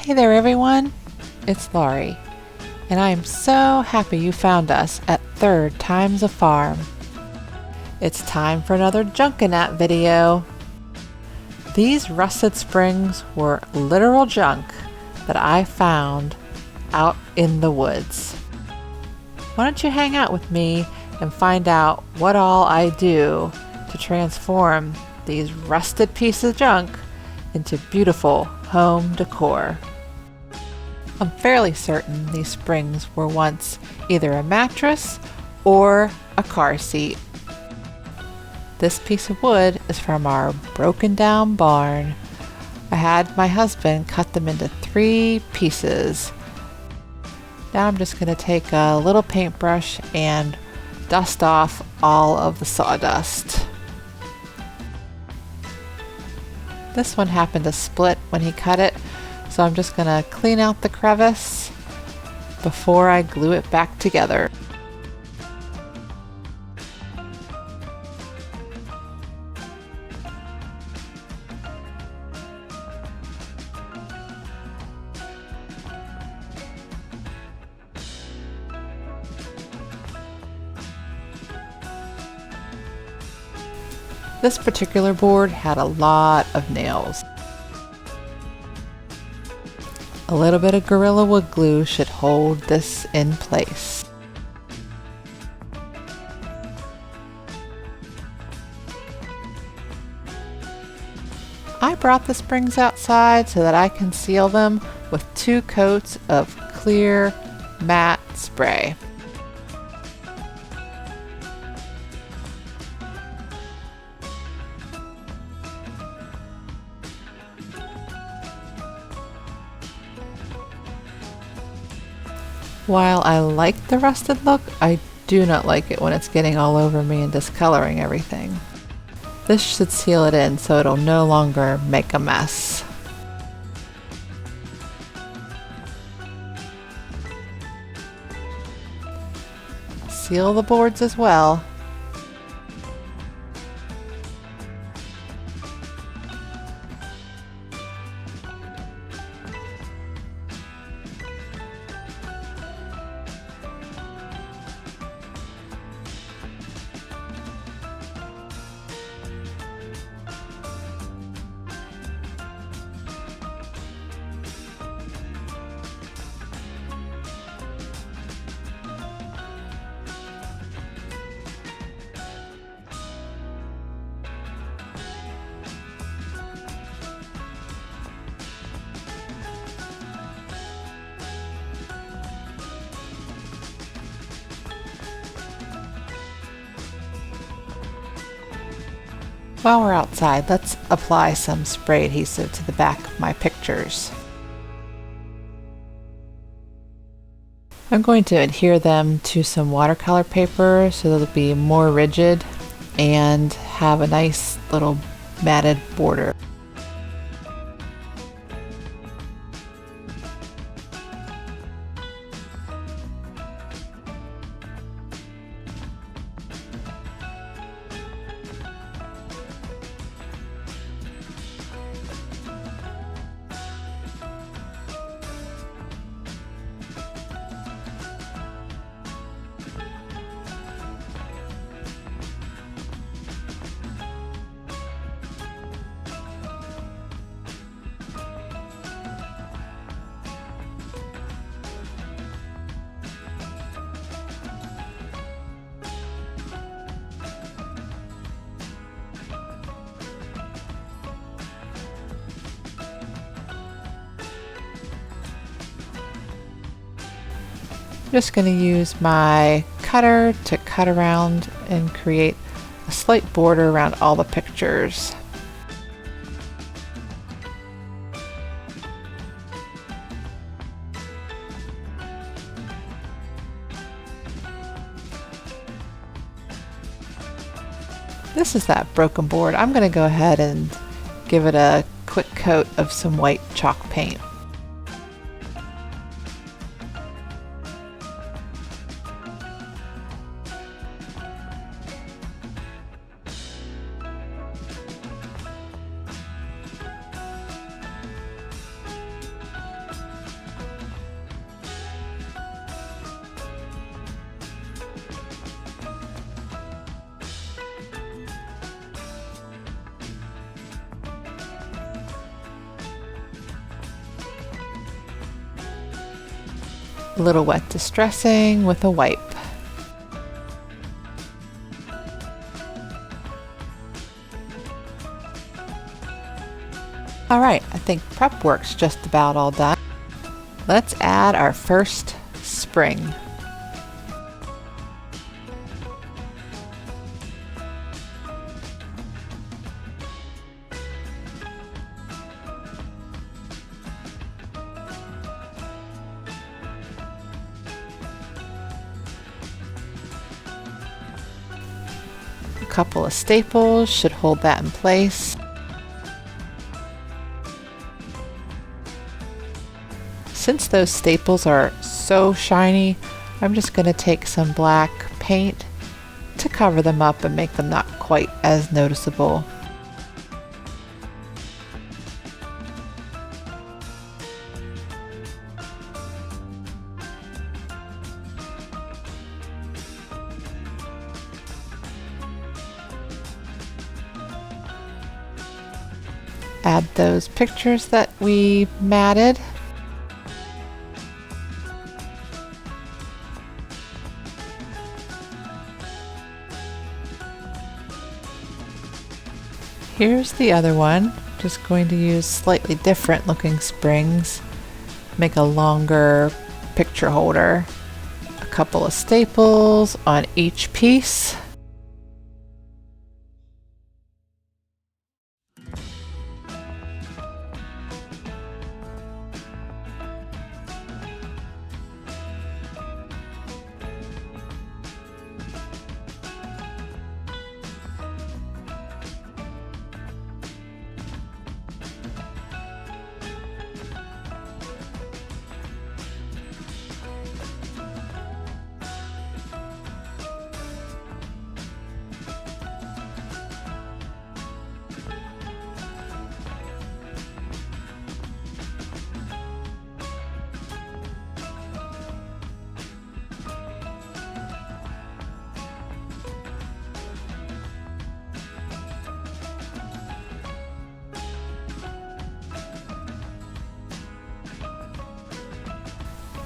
Hey there everyone, it's Laurie, and I am so happy you found us at Third Times a Farm. It's time for another Junkinat video. These rusted springs were literal junk that I found out in the woods. Why don't you hang out with me and find out what all I do to transform these rusted pieces of junk into beautiful home decor. I'm fairly certain these springs were once either a mattress or a car seat. This piece of wood is from our broken down barn. I had my husband cut them into 3 pieces. Now I'm just going to take a little paintbrush and dust off all of the sawdust. This one happened to split when he cut it, so I'm just going to clean out the crevice before I glue it back together. This particular board had a lot of nails. A little bit of Gorilla Wood glue should hold this in place. I brought the springs outside so that I can seal them with 2 coats of clear matte spray. While I like the rusted look, I do not like it when it's getting all over me and discoloring everything. This should seal it in so it'll no longer make a mess. Seal the boards as well. While we're outside, let's apply some spray adhesive to the back of my pictures. I'm going to adhere them to some watercolor paper so they'll be more rigid and have a nice little matted border. I'm just going to use my cutter to cut around and create a slight border around all the pictures. This is that broken board. I'm going to go ahead and give it a quick coat of some white chalk paint. A little wet distressing with a wipe. Alright, I think prep work's just about all done. Let's add our first spring. A couple of staples should hold that in place. Since those staples are so shiny, I'm just going to take some black paint to cover them up and make them not quite as noticeable. Add those pictures that we matted. Here's the other one. Just going to use slightly different looking springs. Make a longer picture holder. A couple of staples on each piece.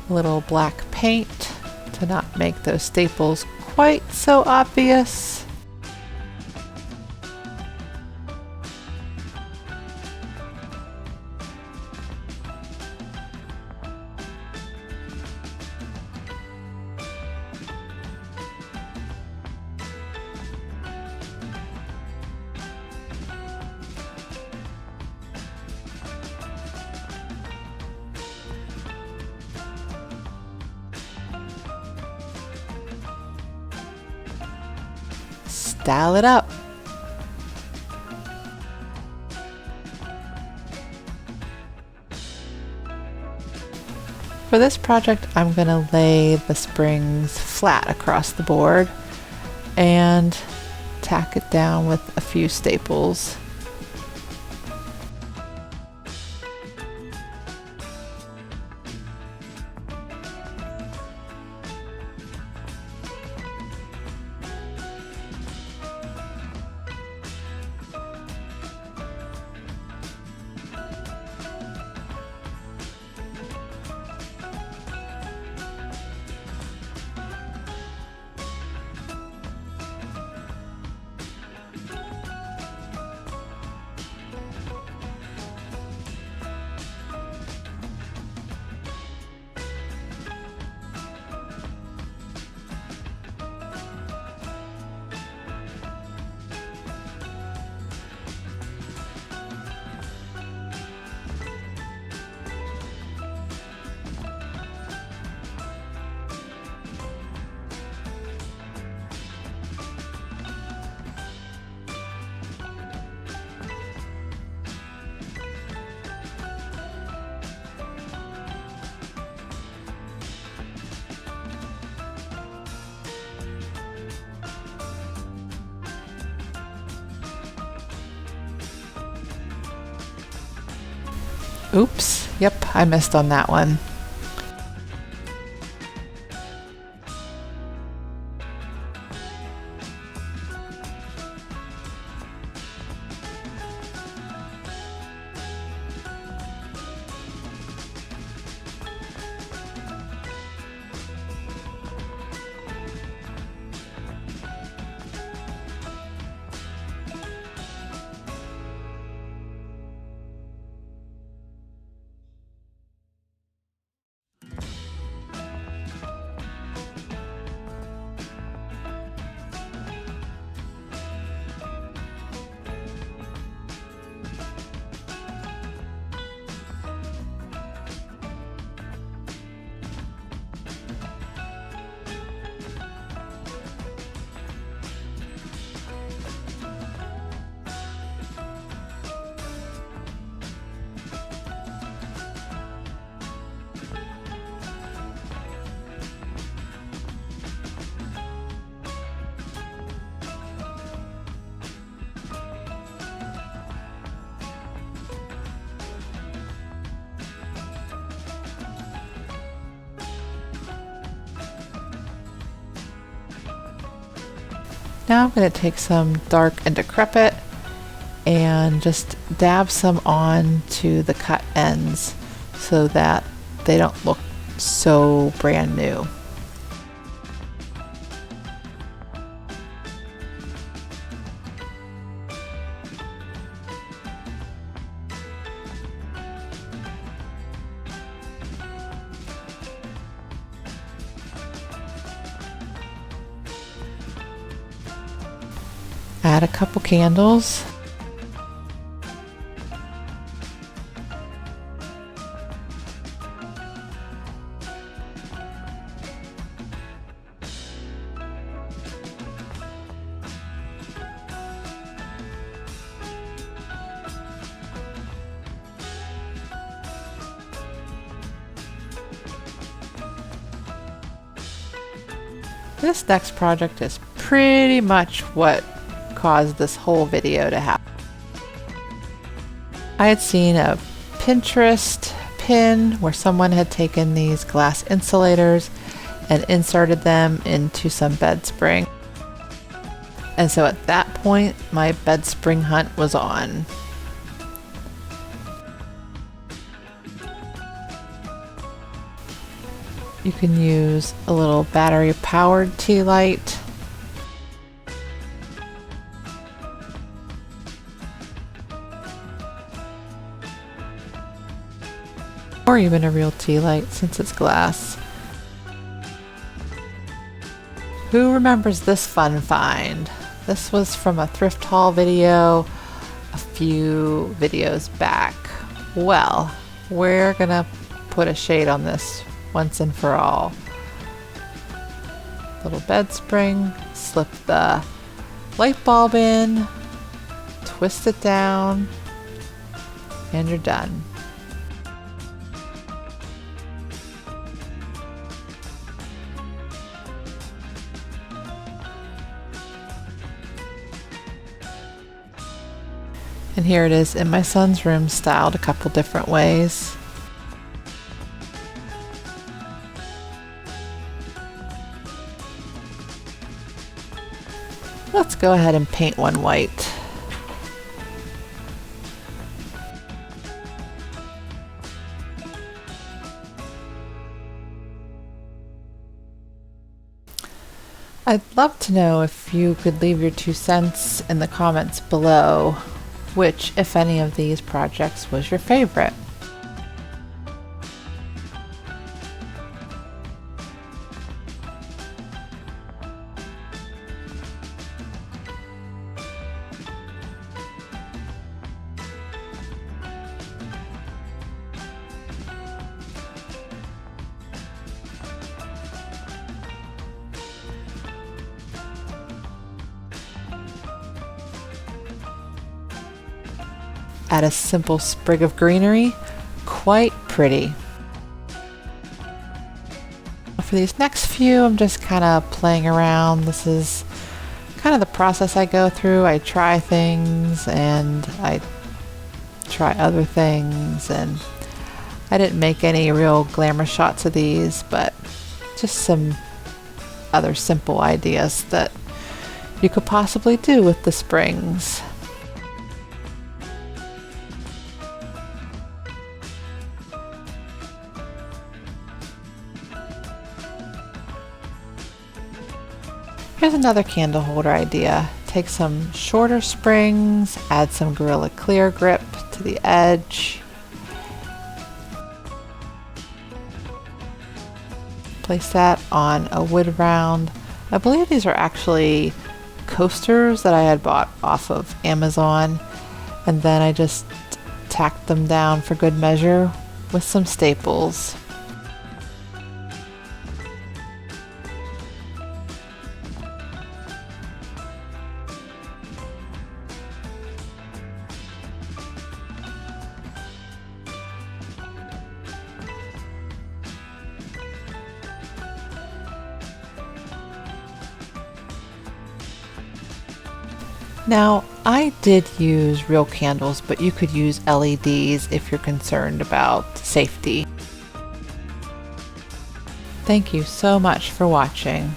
A little black paint to not make those staples quite so obvious. Style it up. For this project, I'm going to lay the springs flat across the board and tack it down with a few staples. Oops, yep, I missed on that one. Now I'm going to take some dark and decrepit and just dab some on to the cut ends so that they don't look so brand new. Add a couple candles. This next project is pretty much what caused this whole video to happen. I had seen a Pinterest pin where someone had taken these glass insulators and inserted them into some bed spring. And so at that point, my bed spring hunt was on. You can use a little battery powered tea light. Or even a real tea light since it's glass. Who remembers this fun find? This was from a thrift haul video a few videos back. Well, we're gonna put a shade on this once and for all. Little bed spring, slip the light bulb in, twist it down, and you're done. And here it is in my son's room, styled a couple different ways. Let's go ahead and paint one white. I'd love to know if you could leave your 2 cents in the comments below. Which, if any of these projects, was your favorite? Add a simple sprig of greenery. Quite pretty. For these next few, I'm just kind of playing around. This is kind of the process I go through. I try things and I try other things, and I didn't make any real glamour shots of these, but just some other simple ideas that you could possibly do with the springs. Here's another candle holder idea. Take some shorter springs, add some Gorilla Clear grip to the edge. Place that on a wood round. I believe these are actually coasters that I had bought off of Amazon, and then I just tacked them down for good measure with some staples. Now, I did use real candles, but you could use LEDs if you're concerned about safety. Thank you so much for watching.